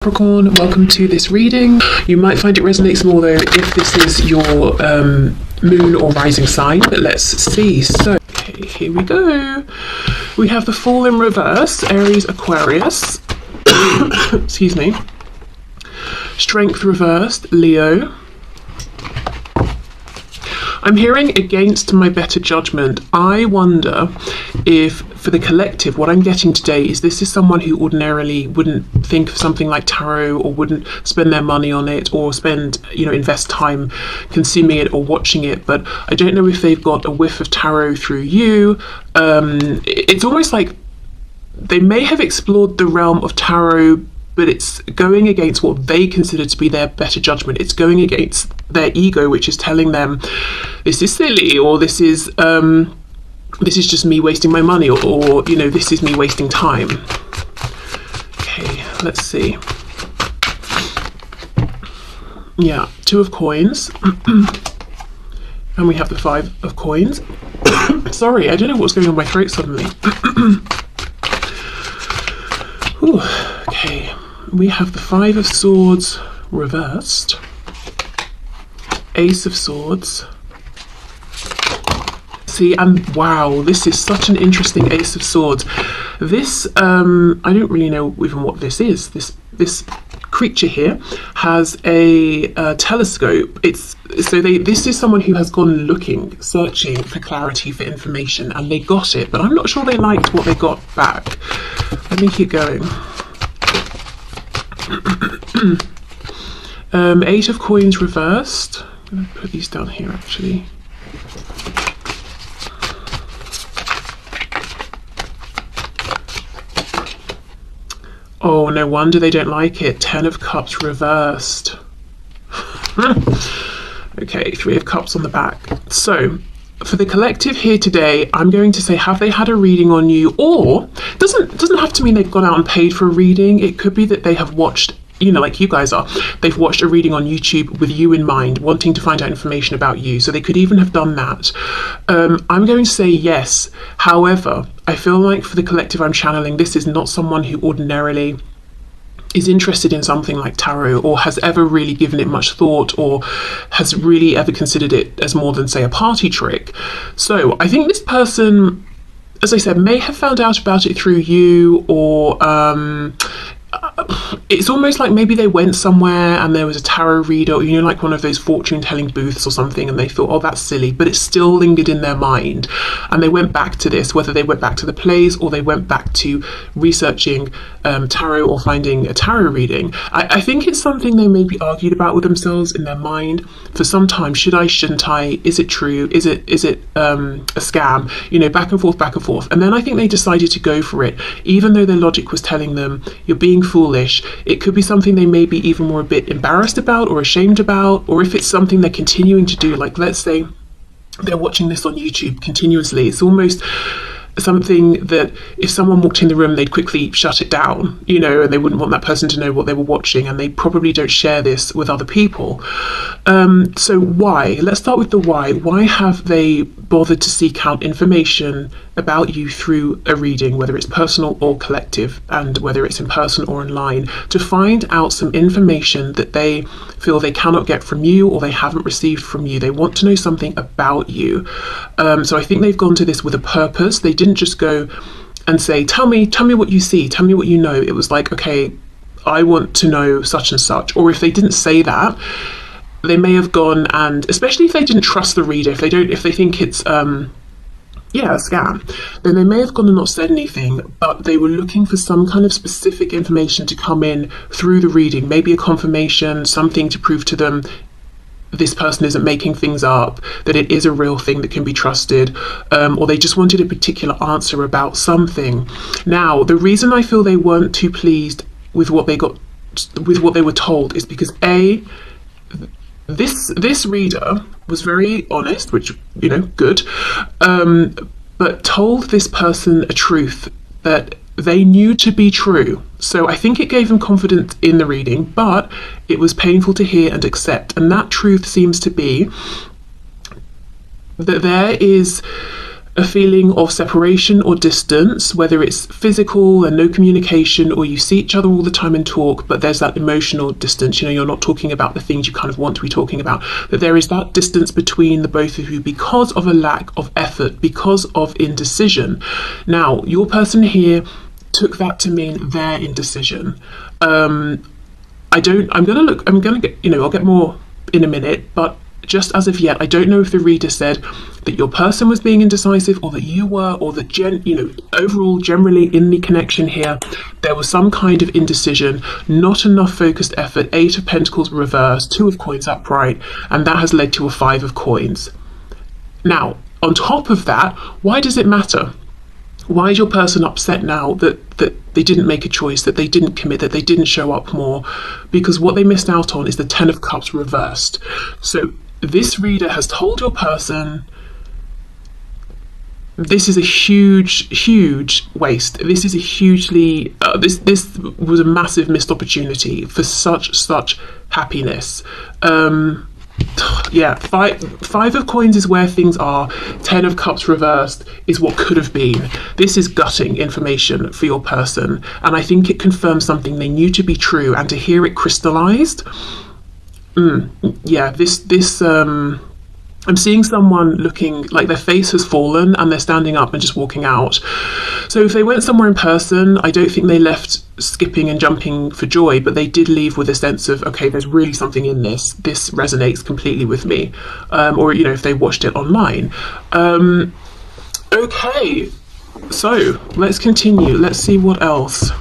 Capricorn, welcome to this reading. You might find it resonates more though if this is your moon or rising sign, but let's see. So, okay, here we go. We have the Fool in reverse, Aries, Aquarius. Excuse me. Strength reversed, Leo. I'm hearing against my better judgment. I wonder if, for the collective, what I'm getting today is this is someone who ordinarily wouldn't think of something like tarot or wouldn't spend their money on it or invest time consuming it or watching it. But I don't know if they've got a whiff of tarot through you. It's almost like they may have explored the realm of tarot, but it's going against what they consider to be their better judgment. It's going against their ego, which is telling them this is silly, or this is just me wasting my money, or this is me wasting time. Okay, let's see. Yeah, Two of Coins. And we have the Five of Coins. Sorry, I don't know what's going on in my throat suddenly. Ooh, okay. We have the Five of Swords reversed, Ace of Swords. See, and wow, this is such an interesting Ace of Swords. This, I don't really know even what this is. This creature here has a telescope. This is someone who has gone looking, searching for clarity, for information, and they got it, but I'm not sure they liked what they got back. Let me keep going. Eight of Coins reversed. I'm going to put these down here actually. Oh, no wonder they don't like it. 10 of Cups reversed. Okay, 3 of Cups on the back. So, for the collective here today, I'm going to say, have they had a reading on you? Or, doesn't have to mean they've gone out and paid for a reading. It could be that they have watched, like you guys are, they've watched a reading on YouTube with you in mind, wanting to find out information about you. So they could even have done that. I'm going to say yes. However, I feel like for the collective I'm channeling, this is not someone who ordinarily is interested in something like tarot or has ever really given it much thought or has really ever considered it as more than, say, a party trick. So I think this person, as I said, may have found out about it through you, or it's almost like maybe they went somewhere and there was a tarot reader, like one of those fortune telling booths or something, and they thought, oh, that's silly, but it still lingered in their mind, and they went back to this, whether they went back to the plays or they went back to researching tarot or finding a tarot reading. I think it's something they maybe argued about with themselves in their mind for some time. Should I, shouldn't I? Is it true? Is it a scam? Back and forth. And then I think they decided to go for it, even though their logic was telling them, you're being foolish. It could be something they maybe even were a bit embarrassed about or ashamed about, or if it's something they're continuing to do, like let's say they're watching this on YouTube continuously. It's almost something that if someone walked in the room, they'd quickly shut it down, and they wouldn't want that person to know what they were watching, and they probably don't share this with other people. So why? Let's start with the why. Why have they bothered to seek out information about you through a reading, whether it's personal or collective, and whether it's in person or online, to find out some information that they feel they cannot get from you or they haven't received from you? They want to know something about you. So I think they've gone to this with a purpose. They didn't just go and say, tell me what you see, tell me what you know. It was like, okay, I want to know such and such. Or if they didn't say that, they may have gone, and especially if they didn't trust the reader, if they think it's a scam, then they may have gone and not said anything, but they were looking for some kind of specific information to come in through the reading, maybe a confirmation, something to prove to them this person isn't making things up, that it is a real thing that can be trusted, or they just wanted a particular answer about something. Now, the reason I feel they weren't too pleased with what they were told is because this reader was very honest, which, good, but told this person a truth that they knew to be true. So I think it gave them confidence in the reading, but it was painful to hear and accept. And that truth seems to be that there is a feeling of separation or distance, whether it's physical and no communication, or you see each other all the time and talk, but there's that emotional distance. You're not talking about the things you kind of want to be talking about, but there is that distance between the both of you because of a lack of effort, because of indecision. Now, your person here took that to mean their indecision. I'm gonna get, I'll get more in a minute, but just as of yet, I don't know if the reader said that your person was being indecisive, or that you were, or that overall, generally in the connection here, there was some kind of indecision, not enough focused effort. 8 of Pentacles reversed, 2 of Coins upright, and that has led to a 5 of Coins. Now, on top of that, why does it matter? Why is your person upset now that they didn't make a choice, that they didn't commit, that they didn't show up more? Because what they missed out on is the 10 of Cups reversed. So this reader has told your person, this is a huge waste. This is a hugely, this was a massive missed opportunity for such happiness. Yeah, five of Coins is where things are. 10 of Cups reversed is what could have been. This is gutting information for your person, and I think it confirms something they knew to be true, and to hear it crystallized. Yeah, this I'm seeing someone looking like their face has fallen and they're standing up and just walking out. So if they went somewhere in person, I don't think they left skipping and jumping for joy, but they did leave with a sense of, okay, there's really something in this. This resonates completely with me. Or, if they watched it online. Okay, so let's continue. Let's see what else.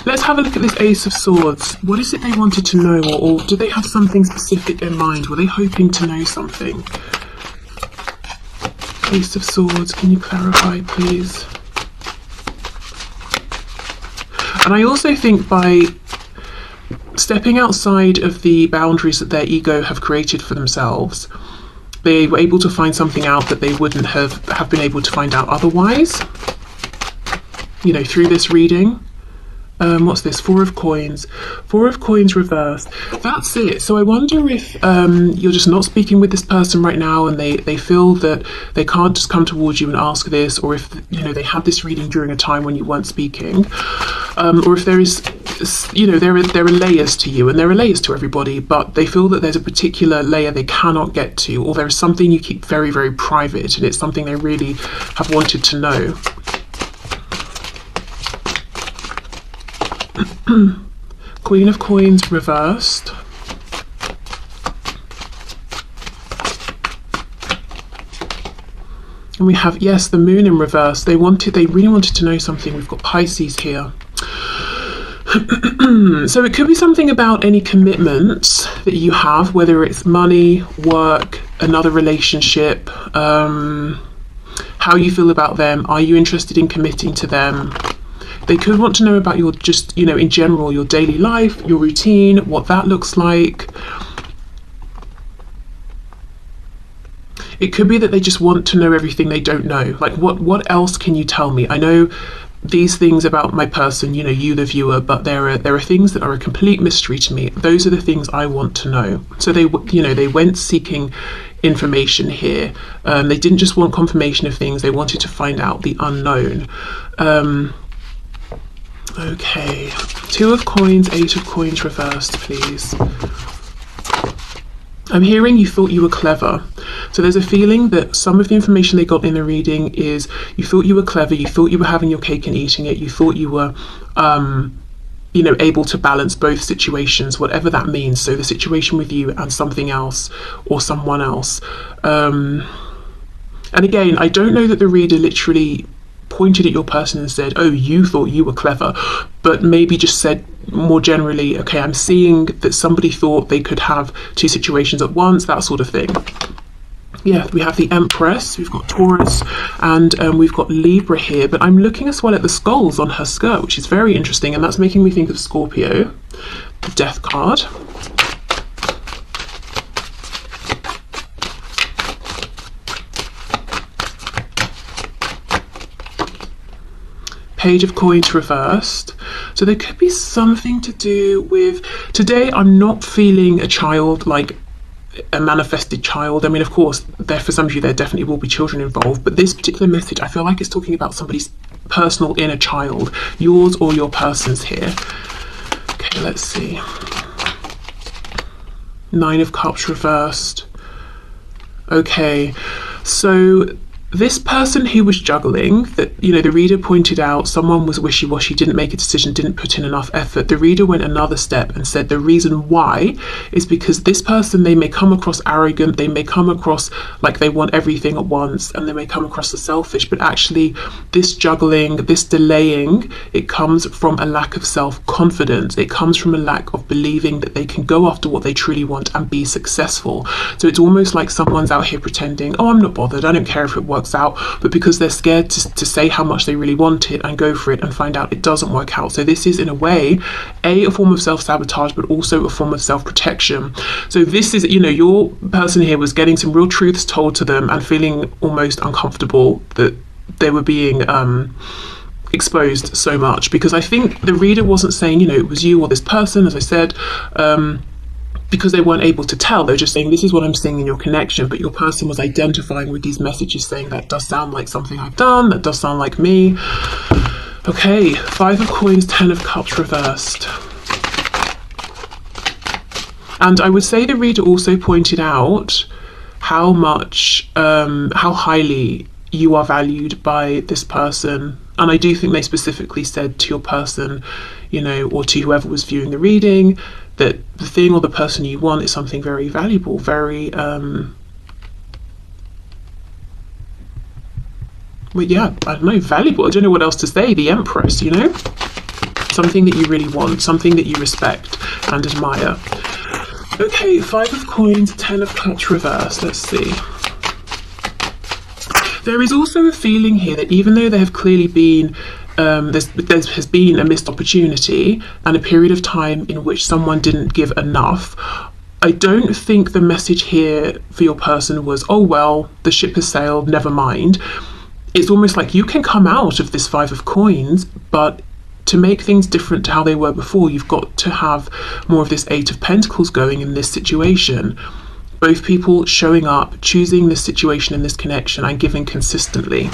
Let's have a look at this Ace of Swords. What is it they wanted to know, or did they have something specific in mind? Were they hoping to know something? Ace of Swords, can you clarify, please? And I also think by stepping outside of the boundaries that their ego have created for themselves, they were able to find something out that they wouldn't have been able to find out otherwise, through this reading. What's this? 4 of Coins. 4 of Coins reversed. That's it. So I wonder if you're just not speaking with this person right now, and they feel that they can't just come towards you and ask this, or if they had this reading during a time when you weren't speaking, or if there is, there are layers to you, and there are layers to everybody, but they feel that there's a particular layer they cannot get to, or there is something you keep very, very private, and it's something they really have wanted to know. Queen of Coins reversed. And we have, yes, the Moon in reverse. They really wanted to know something. We've got Pisces here. So it could be something about any commitments that you have, whether it's money, work, another relationship, how you feel about them. Are you interested in committing to them? They could want to know about your, just, in general, your daily life, your routine, what that looks like. It could be that they just want to know everything they don't know. Like, what else can you tell me? I know these things about my person, you the viewer, but there are things that are a complete mystery to me. Those are the things I want to know. So they went seeking information here. They didn't just want confirmation of things, they wanted to find out the unknown. Okay, 2 of Coins, 8 of Coins reversed, please. I'm hearing you thought you were clever. So there's a feeling that some of the information they got in the reading is you thought you were clever, you thought you were having your cake and eating it, you thought you were, able to balance both situations, whatever that means. So the situation with you and something else or someone else. And again, I don't know that the reader literally pointed at your person and said, oh, you thought you were clever, but maybe just said more generally, okay, I'm seeing that somebody thought they could have 2 situations at once, that sort of thing. Yeah, we have the Empress, we've got Taurus, and we've got Libra here, but I'm looking as well at the skulls on her skirt, which is very interesting, and that's making me think of Scorpio, the Death card. Page of Coins reversed. So there could be something to do with, today I'm not feeling a child, like a manifested child. I mean, of course, there for some of you there definitely will be children involved, but this particular message, I feel like it's talking about somebody's personal inner child, yours or your person's here. Okay, let's see. Nine of Cups reversed. Okay, so this person who was juggling, that, you know, the reader pointed out someone was wishy-washy, didn't make a decision, didn't put in enough effort. The reader went another step and said the reason why is because this person, they may come across arrogant, they may come across like they want everything at once, and they may come across as selfish, but actually this juggling, this delaying, it comes from a lack of self-confidence. It comes from a lack of believing that they can go after what they truly want and be successful. So it's almost like someone's out here pretending, oh, I'm not bothered, I don't care if it works out, but because they're scared to say how much they really want it and go for it and find out it doesn't work out. So this is in a way a form of self-sabotage, but also a form of self-protection. So this is, you know, your person here was getting some real truths told to them and feeling almost uncomfortable that they were being exposed so much, because I think the reader wasn't saying, you know, it was you or this person, as I said, because they weren't able to tell. They're just saying, this is what I'm seeing in your connection, but your person was identifying with these messages saying, that does sound like something I've done, that does sound like me. Okay, Five of Coins, Ten of Cups reversed. And I would say the reader also pointed out how much, how highly you are valued by this person. And I do think they specifically said to your person, you know, or to whoever was viewing the reading, that the thing or the person you want is something very valuable, very, well, yeah, I don't know, valuable. I don't know what else to say. The Empress, you know, something that you really want, something that you respect and admire. Okay, Five of Coins, Ten of Cups reversed. Let's see. There is also a feeling here that even though there have clearly been there has been a missed opportunity and a period of time in which someone didn't give enough, I don't think the message here for your person was, oh well, the ship has sailed, never mind. It's almost like you can come out of this Five of Coins, but to make things different to how they were before, you've got to have more of this Eight of Pentacles going in this situation. Both people showing up, choosing this situation and this connection and giving consistently.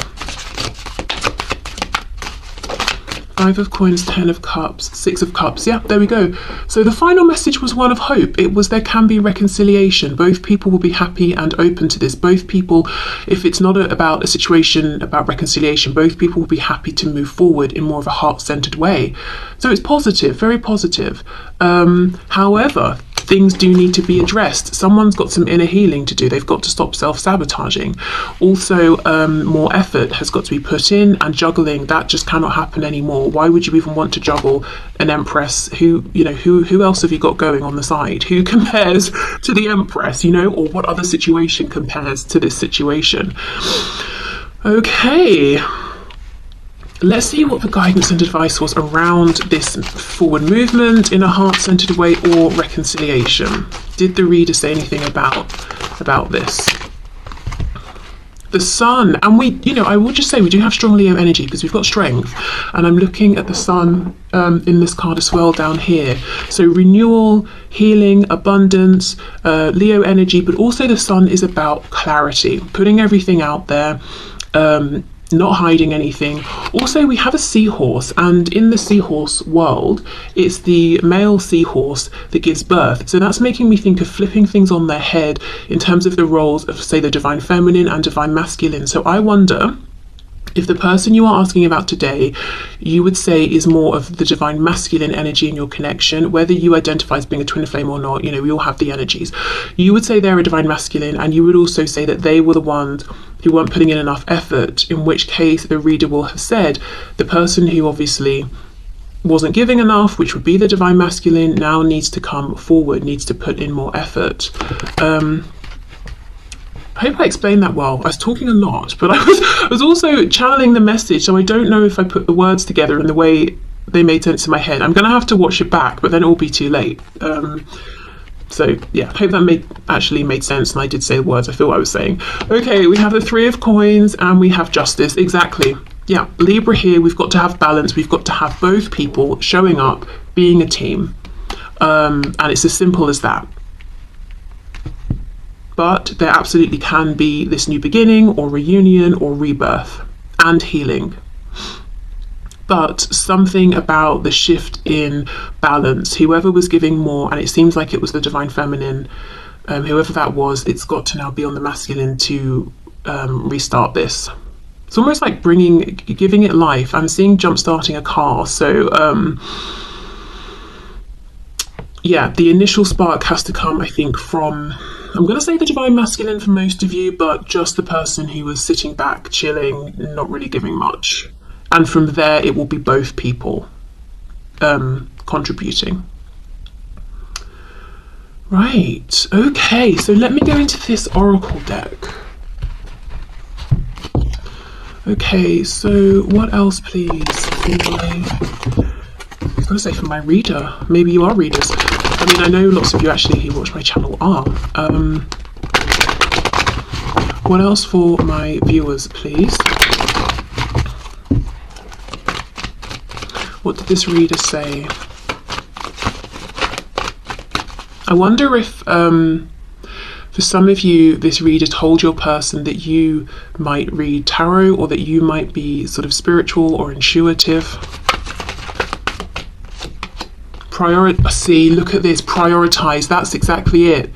Five of Coins, Ten of Cups, Six of Cups. Yeah, there we go. So the final message was one of hope. It was, there can be reconciliation. Both people will be happy and open to this. Both people, if it's not about a situation about reconciliation, both people will be happy to move forward in more of a heart-centered way. So it's positive, very positive. However, things do need to be addressed. Someone's got some inner healing to do. They've got to stop self-sabotaging. Also, more effort has got to be put in, and juggling, that just cannot happen anymore. Why would you even want to juggle an Empress? Who, you know, who else have you got going on the side? Who compares to the Empress, you know, or what other situation compares to this situation? Okay. Let's see what the guidance and advice was around this forward movement in a heart-centered way or reconciliation. Did the reader say anything about this? The Sun, and we, you know, I will just say we do have strong Leo energy because we've got strength, and I'm looking at the Sun in this card as well down here. So renewal, healing, abundance, Leo energy, but also the Sun is about clarity, putting everything out there, not hiding anything. Also, we have a seahorse, and in the seahorse world, it's the male seahorse that gives birth. So that's making me think of flipping things on their head in terms of the roles of, say, the divine feminine and divine masculine. So I wonder if the person you are asking about today, you would say is more of the divine masculine energy in your connection, whether you identify as being a twin flame or not, you know, we all have the energies. You would say they're a divine masculine, and you would also say that they were the ones who weren't putting in enough effort, in which case the reader will have said the person who obviously wasn't giving enough, which would be the divine masculine, now needs to come forward, needs to put in more effort. I hope I explained that well. I was talking a lot, but I was also channeling the message, so I don't know if I put the words together in the way they made sense in my head. I'm going to have to watch it back, but then it will be too late. So yeah, I hope that actually made sense, and I did say the words I feel I was saying. Okay, we have the Three of Coins and we have Justice. Exactly. Yeah, Libra here, we've got to have balance. We've got to have both people showing up, being a team. And it's as simple as that. But there absolutely can be this new beginning or reunion or rebirth and healing. But something about the shift in balance, whoever was giving more, and it seems like it was the divine feminine, whoever that was, it's got to now be on the masculine to restart this. It's almost like giving it life. I'm seeing jump starting a car. So yeah, the initial spark has to come, I think, from, I'm going to say the divine masculine for most of you, but just the person who was sitting back, chilling, not really giving much. And from there, it will be both people contributing. Right, okay, so let me go into this oracle deck. Okay, so what else, please? I was going to say for my reader. Maybe you are readers. I mean, I know lots of you actually who watch my channel are. What else for my viewers, please? What did this reader say? I wonder if for some of you, this reader told your person that you might read tarot, or that you might be sort of spiritual or intuitive. See, look at this, prioritize. That's exactly it.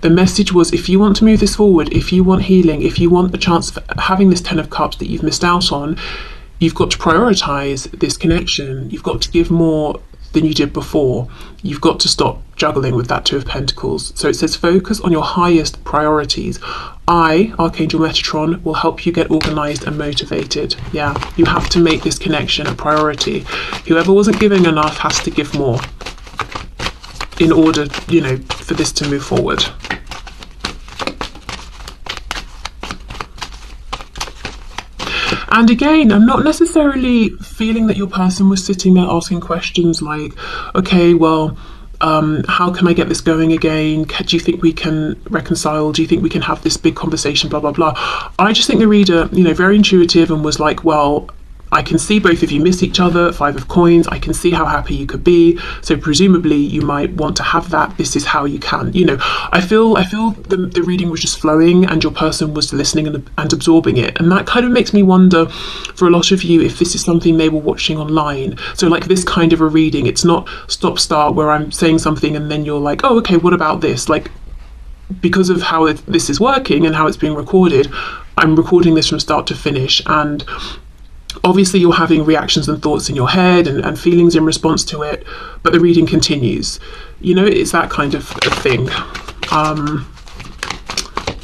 The message was, if you want to move this forward, if you want healing, if you want the chance of having this 10 of Cups that you've missed out on, you've got to prioritize this connection. You've got to give more than you did before. You've got to stop juggling with that 2 of Pentacles. So it says focus on your highest priorities. I, Archangel Metatron, will help you get organized and motivated. Yeah, you have to make this connection a priority. Whoever wasn't giving enough has to give more in order, you know, for this to move forward. And again, I'm not necessarily feeling that your person was sitting there asking questions like, okay, well, how can I get this going again? Do you think we can reconcile? Do you think we can have this big conversation? Blah, blah, blah. I just think the reader, you know, very intuitive, and was like, well, I can see both of you miss each other, 5 of Coins. I can see how happy you could be. So presumably you might want to have that. This is how you can, you know, I feel the reading was just flowing and your person was listening and absorbing it. And that kind of makes me wonder for a lot of you if this is something they were watching online. So like this kind of a reading, it's not stop start where I'm saying something and then you're like, oh, okay, what about this? Like, because of how this is working and how it's being recorded, I'm recording this from start to finish. And obviously you're having reactions and thoughts in your head and feelings in response to it, but the reading continues. You know, it's that kind of a thing.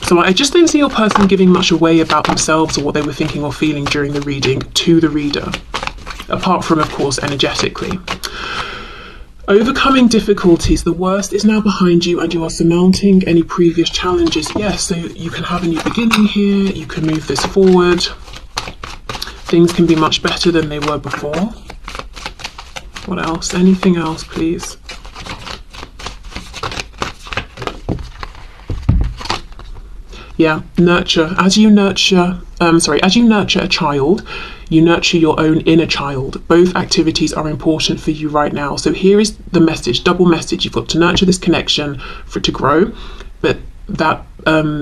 So I just don't see your person giving much away about themselves or what they were thinking or feeling during the reading to the reader, apart from, of course, energetically. Overcoming difficulties. The worst is now behind you and you are surmounting any previous challenges. Yes, so you can have a new beginning here. You can move this forward. Things can be much better than they were before. What else? Anything else, please? Yeah, nurture. As you nurture a child, you nurture your own inner child. Both activities are important for you right now. So here is the message, double message. You've got to nurture this connection for it to grow, but that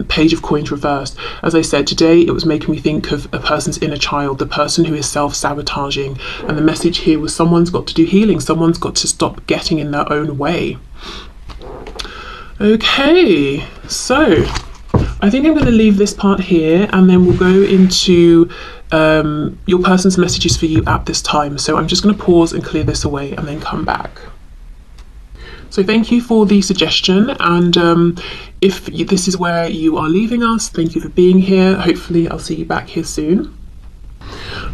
Page of Coins reversed. As I said, today it was making me think of a person's inner child, the person who is self-sabotaging. And the message here was someone's got to do healing. Someone's got to stop getting in their own way. Okay, so I think I'm going to leave this part here and then we'll go into your person's messages for you at this time. So I'm just going to pause and clear this away and then come back. So thank you for the suggestion, and if this is where you are leaving us, thank you for being here. Hopefully I'll see you back here soon.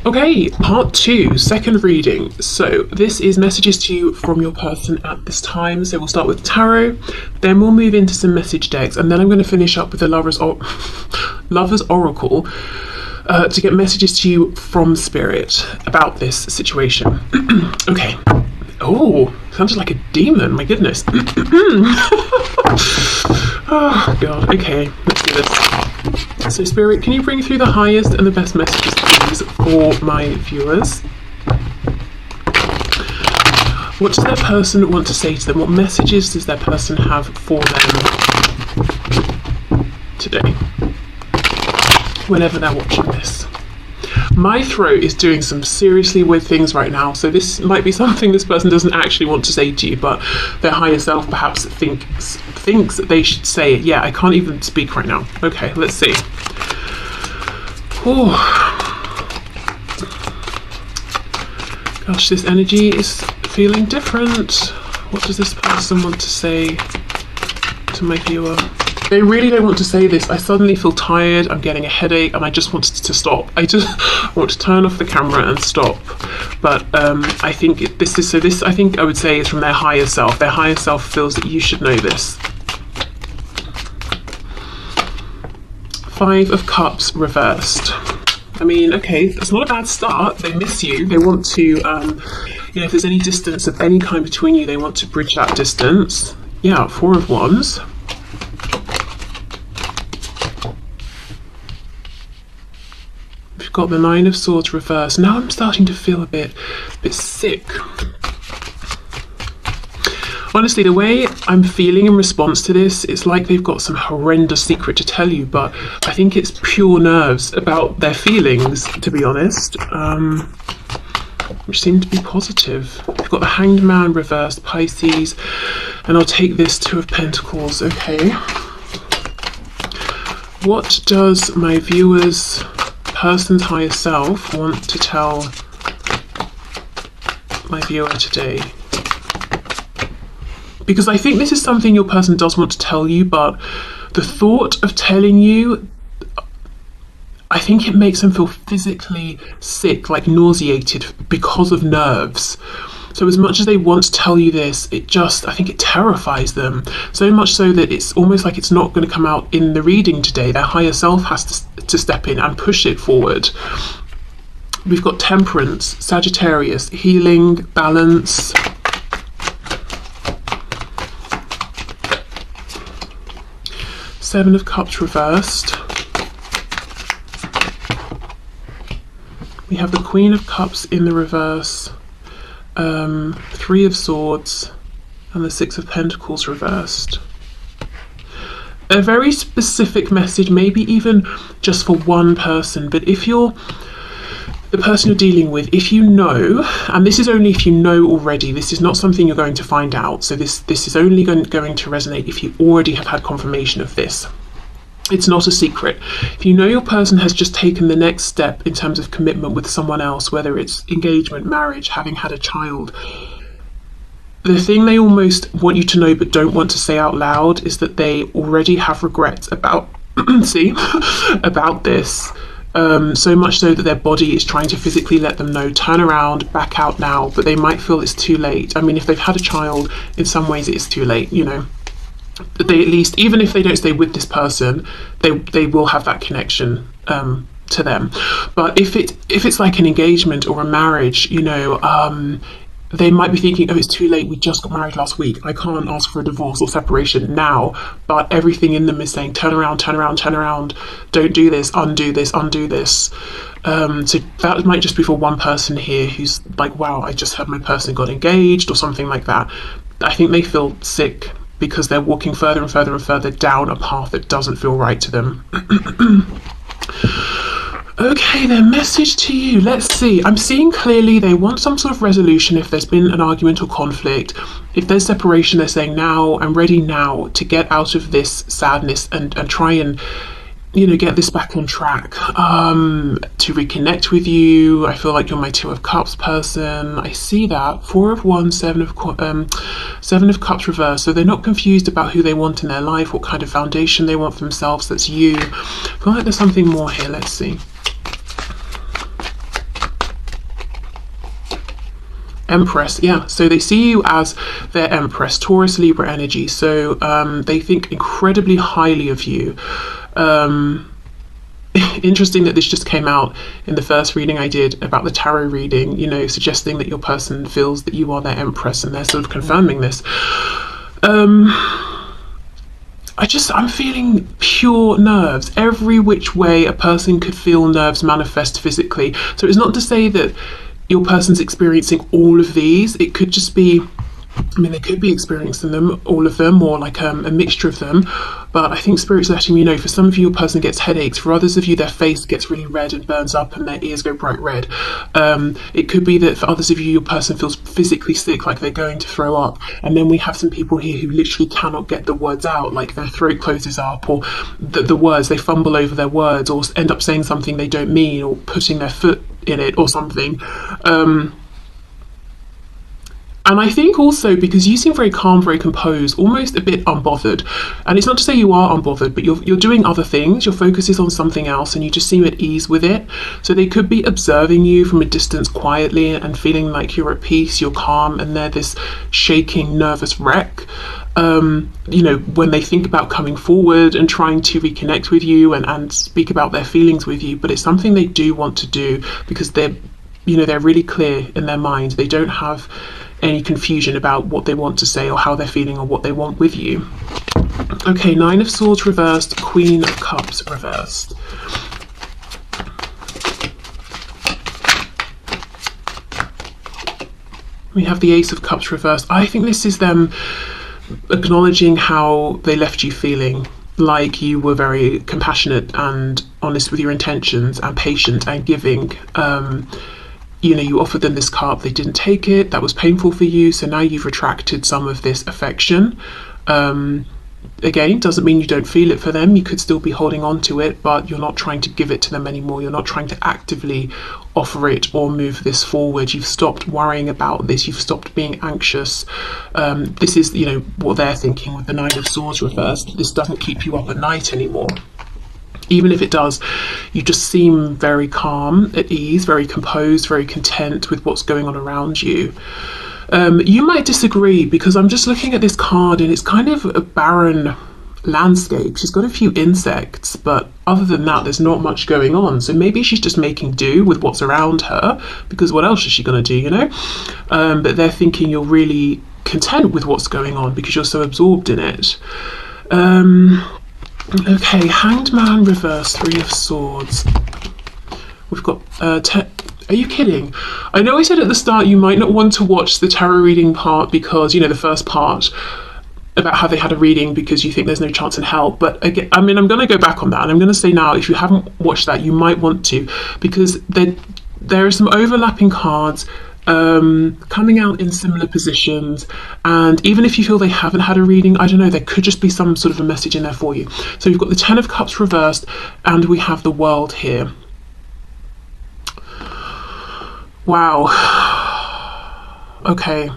Okay, part 2, second reading. So this is messages to you from your person at this time. So we'll start with tarot, then we'll move into some message decks, and then I'm going to finish up with the Lover's Oracle to get messages to you from Spirit about this situation. Okay. Oh, sounded like a demon, my goodness. Oh, God. Okay, let's do this. So Spirit, can you bring through the highest and the best messages, please, for my viewers? What does that person want to say to them? What messages does that person have for them today, whenever they're watching this? My throat is doing some seriously weird things right now, so this might be something this person doesn't actually want to say to you, but their higher self perhaps thinks that they should say it. Yeah, I can't even speak right now. Okay, let's see. Oh, gosh, this energy is feeling different. What does this person want to say to my viewer? They really don't want to say this. I suddenly feel tired, I'm getting a headache, and I just want to stop. I just want to turn off the camera and stop. But I think this I think I would say is from their higher self. Their higher self feels that you should know this. 5 of Cups reversed. I mean, okay, that's not a bad start. They miss you. They want to, you know, if there's any distance of any kind between you, they want to bridge that distance. Yeah, 4 of Wands. We've got the 9 of Swords reversed. Now I'm starting to feel a bit sick. Honestly, the way I'm feeling in response to this, it's like they've got some horrendous secret to tell you, but I think it's pure nerves about their feelings, to be honest, which seem to be positive. We've got the Hanged Man reversed, Pisces, and I'll take this 2 of Pentacles. Okay. What does my viewers' person's higher self want to tell my viewer today? Because I think this is something your person does want to tell you, but the thought of telling you, I think it makes them feel physically sick, like nauseated because of nerves. So as much as they want to tell you this, I think it terrifies them. So much so that it's almost like it's not going to come out in the reading today. Their higher self has to step in and push it forward. We've got Temperance, Sagittarius, healing, balance. Seven of Cups reversed. We have the Queen of Cups in the reverse, 3 of Swords, and the 6 of Pentacles reversed. A very specific message, maybe even just for one person, but if you're the person you're dealing with, if you know, and this is only if you know already, this is not something you're going to find out, so this is only going to resonate if you already have had confirmation of this. It's not a secret. If you know your person has just taken the next step in terms of commitment with someone else, whether it's engagement, marriage, having had a child, the thing they almost want you to know but don't want to say out loud is that they already have regrets about about this. So much so that their body is trying to physically let them know, turn around, back out now, but they might feel it's too late. I mean, if they've had a child, in some ways it is too late, you know. But they at least, even if they don't stay with this person, they will have that connection to them. But if it's like an engagement or a marriage, you know, they might be thinking, oh, it's too late, we just got married last week, I can't ask for a divorce or separation now. But everything in them is saying, turn around, turn around, turn around, don't do this, undo this, undo this. So that might just be for one person here who's like, wow, I just heard my person got engaged or something like that. I think they feel sick because they're walking further and further and further down a path that doesn't feel right to them. Okay, their message to you. Let's see. I'm seeing clearly they want some sort of resolution if there's been an argument or conflict. If there's separation, they're saying, now, I'm ready now to get out of this sadness and try and, you know, get this back on track, to reconnect with you. I feel like you're my 2 of Cups person. I see that. 4 of Wands, 7 of Cups reversed. So they're not confused about who they want in their life, what kind of foundation they want for themselves. That's you. I feel like there's something more here. Let's see. Empress, yeah, so they see you as their Empress, Taurus, Libra energy, so they think incredibly highly of you. Interesting that this just came out in the first reading I did about the tarot reading, you know, suggesting that your person feels that you are their Empress, and they're sort of confirming this. I'm feeling pure nerves. Every which way a person could feel nerves manifest physically. So it's not to say that your person's experiencing all of these. It could just be, I mean, they could be experiencing them, all of them, or like a mixture of them. But I think Spirit's letting me know, for some of you, your person gets headaches. For others of you, their face gets really red and burns up and their ears go bright red. It could be that for others of you, your person feels physically sick, like they're going to throw up. And then we have some people here who literally cannot get the words out, like their throat closes up, or the words, they fumble over their words, or end up saying something they don't mean, or putting their foot in it or something. And I think also because you seem very calm, very composed, almost a bit unbothered. And it's not to say you are unbothered, but you're doing other things. Your focus is on something else and you just seem at ease with it. So they could be observing you from a distance quietly and feeling like you're at peace, you're calm, and they're this shaking, nervous wreck. You know, when they think about coming forward and trying to reconnect with you and speak about their feelings with you, but it's something they do want to do because they're really clear in their mind. They don't have any confusion about what they want to say or how they're feeling or what they want with you. Okay, Nine of Swords reversed, Queen of Cups reversed. We have the Ace of Cups reversed. I think this is them acknowledging how they left you feeling, like you were very compassionate and honest with your intentions and patient and giving. You offered them this cup, they didn't take it, that was painful for you, so now you've retracted some of this affection. Again, doesn't mean you don't feel it for them, you could still be holding on to it, but you're not trying to give it to them anymore, you're not trying to actively offer it or move this forward. You've stopped worrying about this, you've stopped being anxious. This is, what they're thinking with the Nine of Swords reversed. This doesn't keep you up at night anymore. Even if it does, you just seem very calm, at ease, very composed, very content with what's going on around you. You might disagree because I'm just looking at this card and it's kind of a barren landscape. She's got a few insects, but other than that, there's not much going on. So maybe she's just making do with what's around her, because what else is she going to do, But they're thinking you're really content with what's going on because you're so absorbed in it. Okay, Hanged Man reverse, Three of Swords. We've got are you kidding? I know I said at the start you might not want to watch the tarot reading part because, the first part about how they had a reading because you think there's no chance in hell. But again, I'm going to go back on that, and I'm going to say now, if you haven't watched that, you might want to, because there are some overlapping cards coming out in similar positions, and even if you feel they haven't had a reading, I don't know, there could just be some sort of a message in there for you. So we've got the Ten of Cups reversed and we have the World here. Wow. Okay,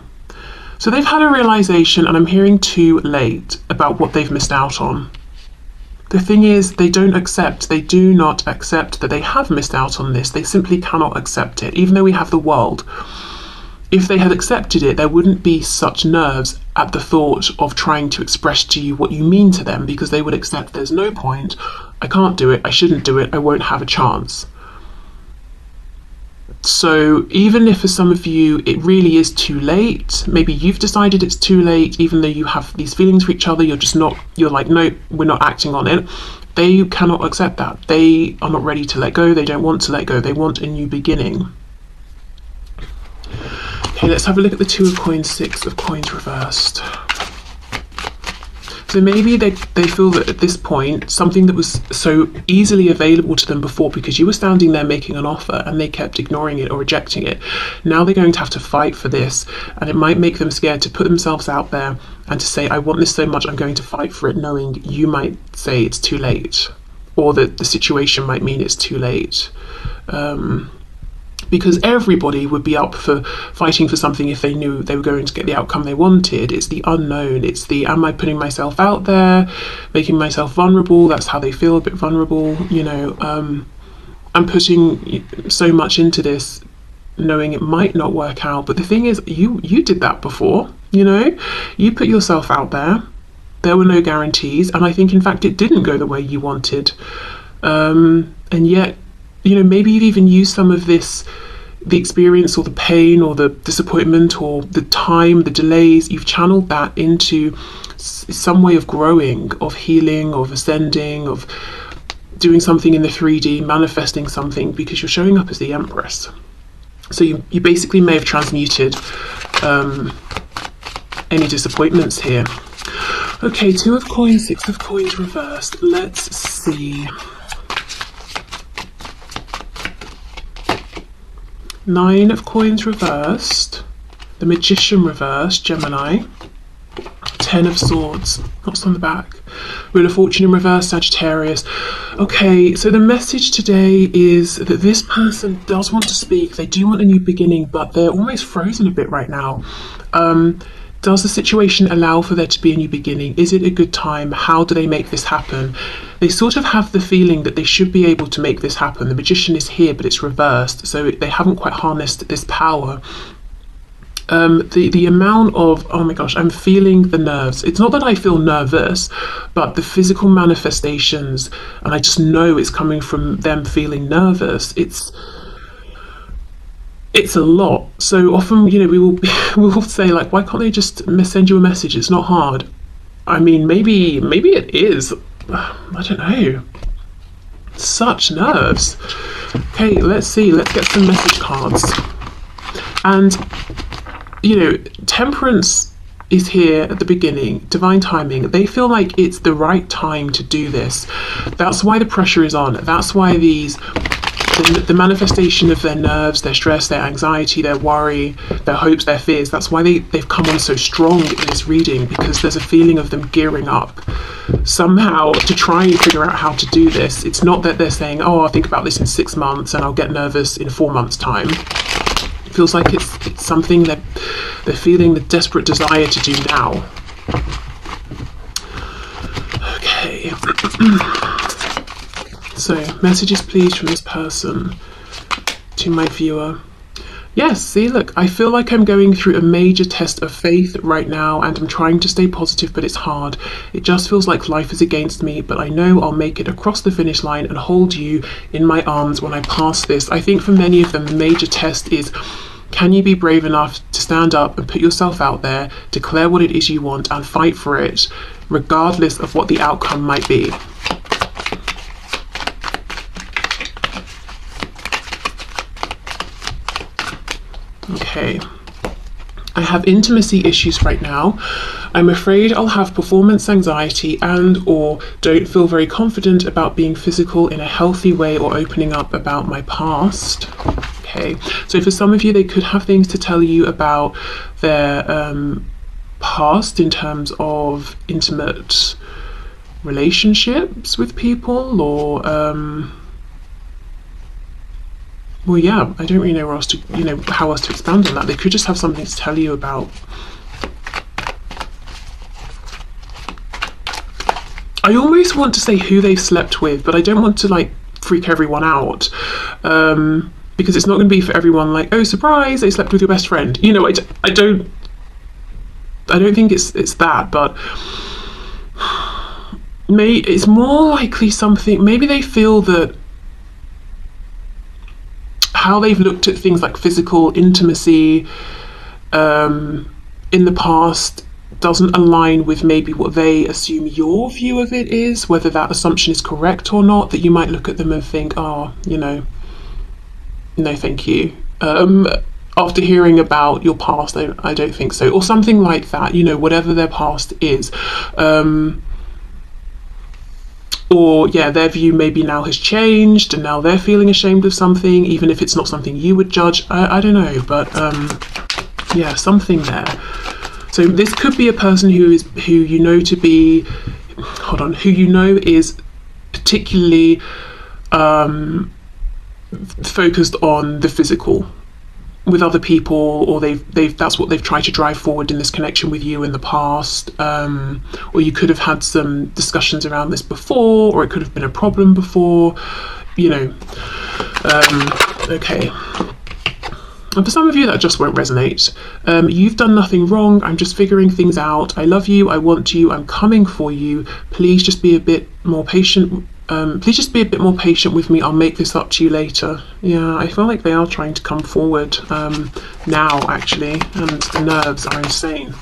so they've had a realization, and I'm hearing too late, about what they've missed out on. The thing is, they do not accept that they have missed out on this. They simply cannot accept it, even though we have the World. If they had accepted it, there wouldn't be such nerves at the thought of trying to express to you what you mean to them, because they would accept there's no point, I can't do it, I shouldn't do it, I won't have a chance. So even if for some of you it really is too late, maybe you've decided it's too late, even though you have these feelings for each other, you're like, no, we're not acting on it. They cannot accept that. They are not ready to let go. They don't want to let go. They want a new beginning. Okay, let's have a look at the Two of Coins, Six of Coins reversed. So maybe they feel that at this point, something that was so easily available to them before because you were standing there making an offer and they kept ignoring it or rejecting it, now they're going to have to fight for this, and it might make them scared to put themselves out there and to say, I want this so much, I'm going to fight for it, knowing you might say it's too late, or that the situation might mean it's too late. Because everybody would be up for fighting for something if they knew they were going to get the outcome they wanted. It's the unknown. It's the, am I putting myself out there, making myself vulnerable? That's how they feel, a bit vulnerable. I'm putting so much into this, knowing it might not work out. But the thing is, you did that before, You put yourself out there. There were no guarantees. And I think, in fact, it didn't go the way you wanted. And yet, maybe you've even used some of this the experience or the pain or the disappointment or the time, the delays, you've channeled that into some way of growing, of healing, of ascending, of doing something in the 3D, manifesting something, because you're showing up as the Empress. So you basically may have transmuted any disappointments here. Okay, 2 of coins, 6 of coins reversed. Let's see. 9 of coins reversed. The Magician reversed, Gemini. 10 of swords, what's on the back? Wheel of Fortune in reverse, Sagittarius. Okay, so the message today is that this person does want to speak. They do want a new beginning, but they're almost frozen a bit right now. Does the situation allow for there to be a new beginning? Is it a good time? How do they make this happen? They sort of have the feeling that they should be able to make this happen. The Magician is here, but it's reversed, so they haven't quite harnessed this power. The amount of, oh my gosh, I'm feeling the nerves. It's not that I feel nervous, but the physical manifestations, and I just know it's coming from them feeling nervous. It's a lot. So often, you know, we will say, like, why can't they just send you a message? It's not hard. I mean, maybe it is. I don't know. Such nerves. Okay, let's see. Let's get some message cards. And you know, Temperance is here at the beginning, divine timing. They feel like it's the right time to do this. That's why the pressure is on. That's why the manifestation of their nerves, their stress, their anxiety, their worry, their hopes, their fears, that's why they've come on so strong in this reading, because there's a feeling of them gearing up somehow to try and figure out how to do this. It's not that they're saying, oh, I'll think about this in 6 months and I'll get nervous in 4 months' time. It feels like it's something that they're feeling the desperate desire to do now. Okay. So, messages please from this person to my viewer. Yes, see, look, I feel like I'm going through a major test of faith right now, and I'm trying to stay positive, but it's hard. It just feels like life is against me, but I know I'll make it across the finish line and hold you in my arms when I pass this. I think for many of them, the major test is, can you be brave enough to stand up and put yourself out there, declare what it is you want, and fight for it, regardless of what the outcome might be. Okay, I have intimacy issues right now. I'm afraid I'll have performance anxiety and/or don't feel very confident about being physical in a healthy way or opening up about my past. Okay, so for some of you, they could have things to tell you about their past in terms of intimate relationships with people, or well, yeah, I don't really know where else to, how else to expand on that. They could just have something to tell you about. I almost want to say who they've slept with, but I don't want to like freak everyone out, because it's not going to be for everyone like, oh, surprise, they slept with your best friend. I don't think it's that, but it's more likely something. Maybe they feel that how they've looked at things like physical intimacy in the past doesn't align with maybe what they assume your view of it is, whether that assumption is correct or not, that you might look at them and think, oh, no thank you. After hearing about your past, I don't think so, or something like that, whatever their past is. Or yeah, their view maybe now has changed and now they're feeling ashamed of something, even if it's not something you would judge. I don't know, but yeah, something there. So this could be a person who is particularly focused on the physical with other people, or that's what they've tried to drive forward in this connection with you in the past, or you could have had some discussions around this before, or it could have been a problem before, okay. And for some of you that just won't resonate. You've done nothing wrong, I'm just figuring things out, I love you, I want you, I'm coming for you, please just be a bit more patient Please just be a bit more patient with me. I'll make this up to you later. Yeah, I feel like they are trying to come forward now, actually, and the nerves are insane.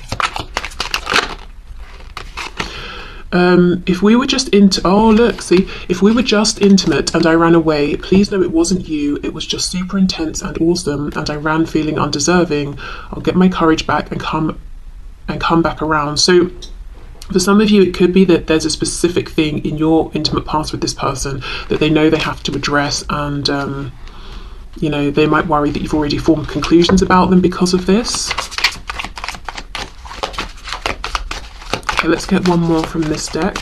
If we were just if we were just intimate and I ran away, please know it wasn't you. It was just super intense and awesome, and I ran feeling undeserving. I'll get my courage back and come back around. So for some of you, it could be that there's a specific thing in your intimate past with this person that they know they have to address, and you know, they might worry that you've already formed conclusions about them because of this. Okay, let's get one more from this deck.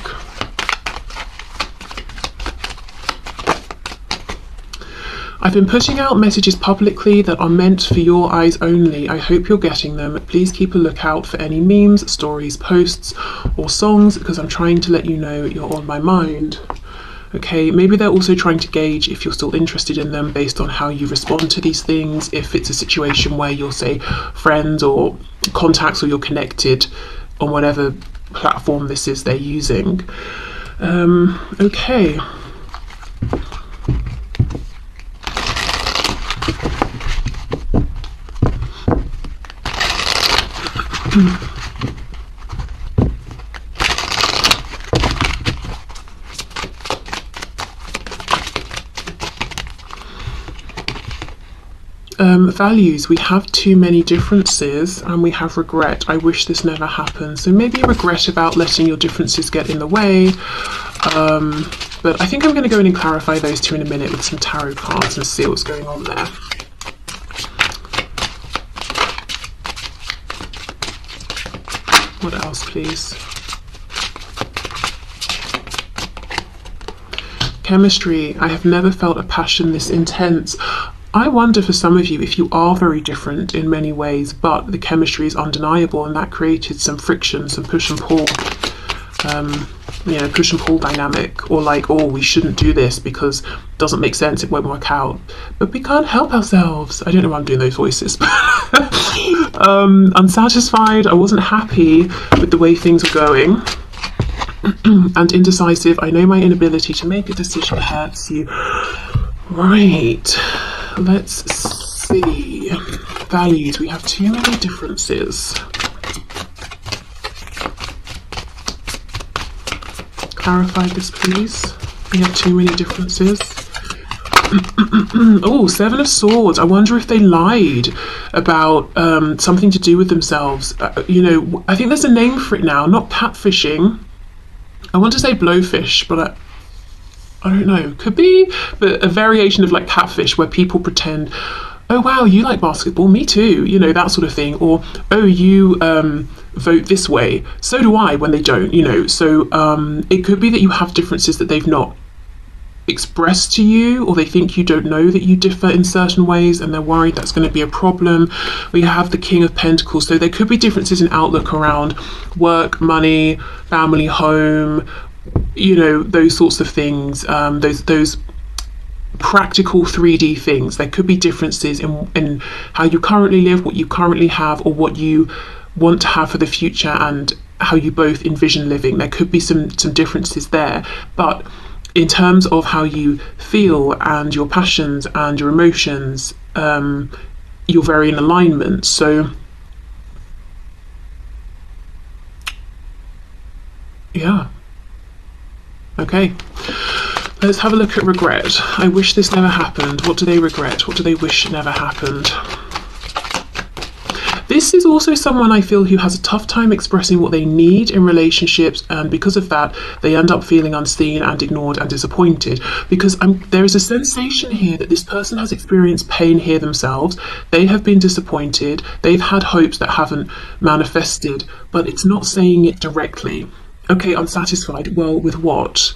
I've been putting out messages publicly that are meant for your eyes only. I hope you're getting them. Please keep a lookout for any memes, stories, posts, or songs, because I'm trying to let you know you're on my mind. Okay, maybe they're also trying to gauge if you're still interested in them based on how you respond to these things. If it's a situation where you're, say, friends or contacts, or you're connected on whatever platform this is they're using. Okay. Values, we have too many differences, and we have regret. I wish this never happened. So maybe regret about letting your differences get in the way. But I think I'm going to go in and clarify those two in a minute with some tarot cards and see what's going on there. What else, please? Chemistry. I have never felt a passion this intense. I wonder for some of you if you are very different in many ways, but the chemistry is undeniable, and that created some friction, some push and pull, you know, push and pull dynamic, or like, oh, we shouldn't do this because it doesn't make sense, it won't work out. But we can't help ourselves. I don't know why I'm doing those voices. Unsatisfied. I wasn't happy with the way things were going. And indecisive. I know my inability to make a decision hurts you. Right. Let's see. Values. We have too many differences. Clarify this, please. We have too many differences. Oh, Seven of Swords. I wonder if they lied about something to do with themselves. You know, I think there's a name for it now. Not catfishing. I want to say blowfish, but I don't know, could be, but a variation of like catfish, where people pretend, oh wow, you like basketball, me too, you know, that sort of thing, or oh, you vote this way, so do I, when they don't, you know. So it could be that you have differences that they've not expressed to you, or they think you don't know that you differ in certain ways, and they're worried that's going to be a problem. We have the King of Pentacles, so there could be differences in outlook around work, money, family, home, you know, those sorts of things, those practical 3D things. There could be differences in how you currently live, what you currently have, or what you want to have for the future, and how you both envision living. There could be some differences there, but in terms of how you feel and your passions and your emotions, you're very in alignment. So yeah. Okay, let's have a look at regret. I wish this never happened. What do they regret? What do they wish never happened? This is also someone I feel who has a tough time expressing what they need in relationships, and because of that, they end up feeling unseen and ignored and disappointed. Because there is a sensation here that this person has experienced pain here themselves. They have been disappointed. They've had hopes that haven't manifested, but it's not saying it directly. Okay, unsatisfied. Well, with what?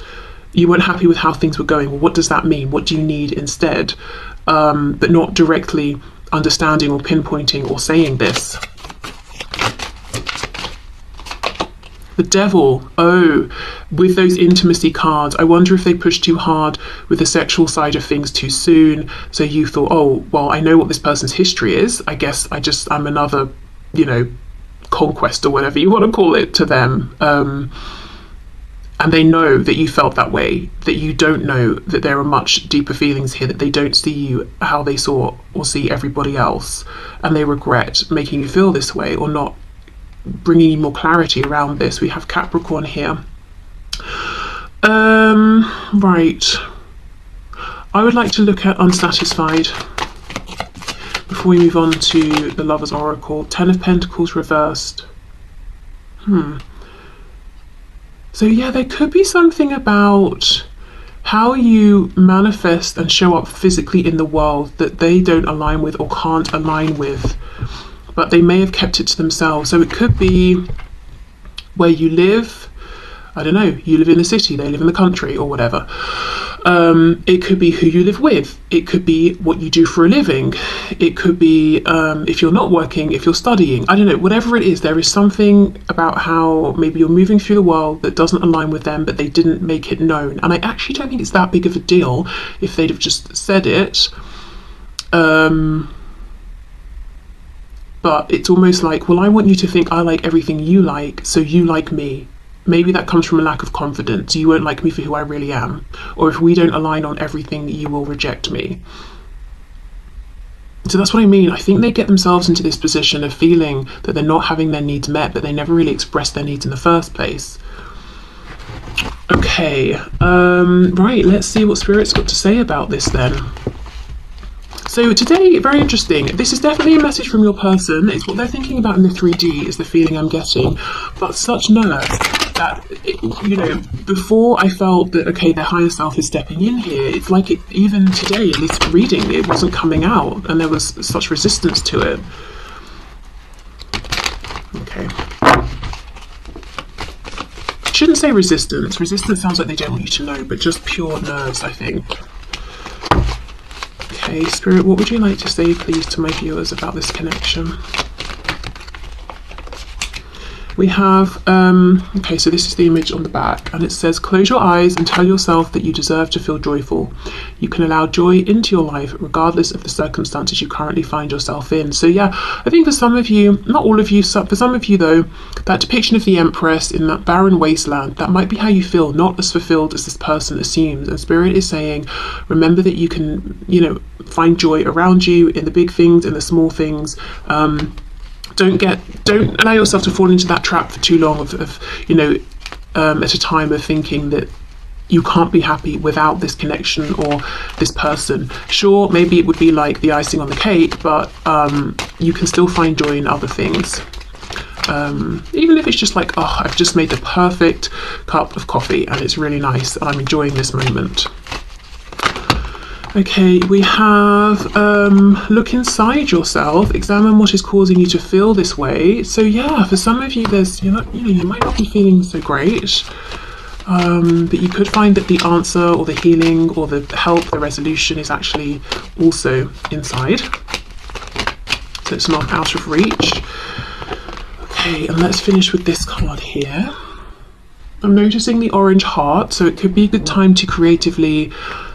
You weren't happy with how things were going. Well, what does that mean? What do you need instead? But not directly understanding or pinpointing or saying this. The Devil. Oh, with those intimacy cards, I wonder if they pushed too hard with the sexual side of things too soon. So you thought, oh, well, I know what this person's history is. I guess I'm another, you know, conquest or whatever you want to call it to them. and they know that you felt that way, that you don't know that there are much deeper feelings here, that they don't see you how they saw or see everybody else, and they regret making you feel this way or not bringing you more clarity around this. We have Capricorn here. Right, I would like to look at unsatisfied before we move on to the Lover's Oracle. 10 of Pentacles reversed. So yeah, there could be something about how you manifest and show up physically in the world that they don't align with or can't align with, but they may have kept it to themselves. So it could be where you live. I don't know, you live in the city, they live in the country, or whatever. It could be who you live with. It could be what you do for a living. It could be if you're not working, if you're studying. I don't know, whatever it is, there is something about how maybe you're moving through the world that doesn't align with them, but they didn't make it known. And I actually don't think it's that big of a deal if they'd have just said it. But it's almost like, well, I want you to think I like everything you like, so you like me. Maybe that comes from a lack of confidence. You won't like me for who I really am. Or if we don't align on everything, you will reject me. So that's what I mean. I think they get themselves into this position of feeling that they're not having their needs met, but they never really expressed their needs in the first place. Okay, right, let's see what Spirit's got to say about this then. So today, very interesting. This is definitely a message from your person. It's what they're thinking about in the 3D is the feeling I'm getting. But such nerve that, you know, before I felt that, okay, their higher self is stepping in here, it's like even today, at least reading, it wasn't coming out and there was such resistance to it. Okay. Shouldn't say resistance. Resistance sounds like they don't want you to know, but just pure nerves, I think. Okay, Spirit, what would you like to say, please, to my viewers about this connection? We have, okay, so this is the image on the back, and it says, close your eyes and tell yourself that you deserve to feel joyful. You can allow joy into your life regardless of the circumstances you currently find yourself in. So yeah, I think for some of you, not all of you, for some of you though, that depiction of the Empress in that barren wasteland, that might be how you feel, not as fulfilled as this person assumes. And Spirit is saying, remember that you can, you know, find joy around you in the big things, in the small things. Don't allow yourself to fall into that trap for too long of you know, at a time of thinking that you can't be happy without this connection or this person. Sure, maybe it would be like the icing on the cake, but you can still find joy in other things. Even if it's just like, oh, I've just made the perfect cup of coffee and it's really nice and I'm enjoying this moment. Okay, we have look inside yourself, examine what is causing you to feel this way. So yeah, for some of you, there's, you might not be feeling so great, but you could find that the answer or the healing or the help, the resolution is actually also inside. So it's not out of reach. Okay, and let's finish with this card here. I'm noticing the orange heart, so it could be a good time to creatively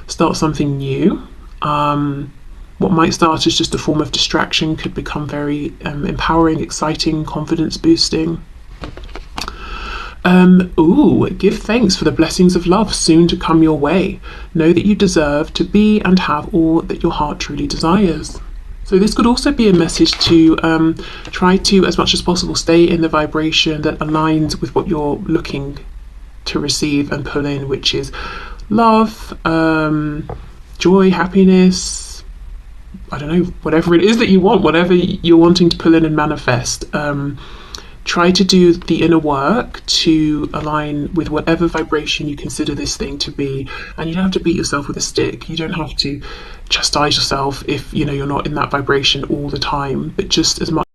start something new. What might start as just a form of distraction could become very empowering, exciting, confidence boosting. Give thanks for the blessings of love soon to come your way. Know that you deserve to be and have all that your heart truly desires. So this could also be a message to try to, as much as possible, stay in the vibration that aligns with what you're looking to receive and pull in, which is love, joy, happiness, I don't know, whatever it is that you want, whatever you're wanting to pull in and manifest. Try to do the inner work to align with whatever vibration you consider this thing to be. And you don't have to beat yourself with a stick. You don't have to chastise yourself if, you know, you're not in that vibration all the time, but just as much